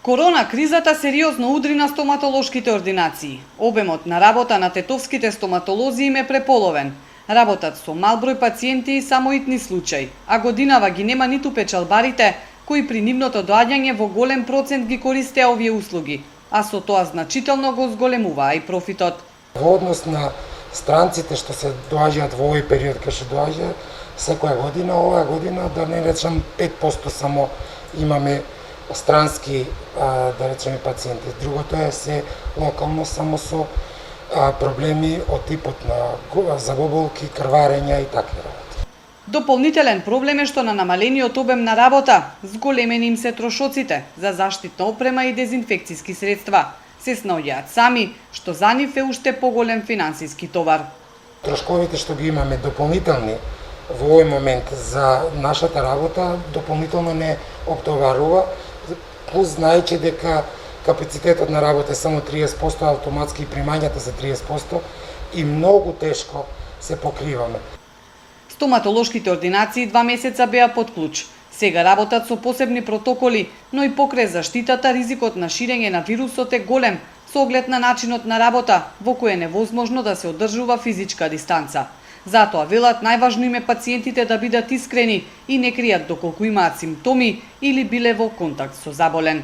Корона кризата сериозно удри на стоматолошките ординации. Обемот на работа на тетовските стоматолози им е преполовен. Работат со мал број пациенти и само итни случаи, а годинава ги нема ниту печалбарите, кои при нивното доаѓање во голем процент ги користеа овие услуги, а со тоа значително го зголемуваа и профитот. Во однос на странците што се доаѓаат во овој период кај што доаѓа секоја година, оваа година да не речам 5% само имаме странски да речеме пациенти. Другото е се локално само со проблеми од типот на забоболки, крварења и такви работи. Дополнителен проблем е што на намалениот обем на работа зголемени им се трошоците за заштитна опрема и дезинфекциски средства. Се снаоѓаат сами, што за нив е уште поголем финансиски товар. Трошковите што ги имаме дополнителни во овој момент за нашата работа дополнително не оптоварува, плюс знаејќи дека капацитетот на работа е само 30%, автоматски и примањата за 30% и многу тешко се покриваме. Стоматолошките ординации 2 месеца беа под клуч. Сега работат со посебни протоколи, но и покрај заштитата ризикот на ширење на вирусот е голем со оглед на начинот на работа во кој е невозможно да се одржува физичка дистанца. Затоа велат најважно им е пациентите да бидат искрени и не кријат доколку имаат симптоми или биле во контакт со заболен.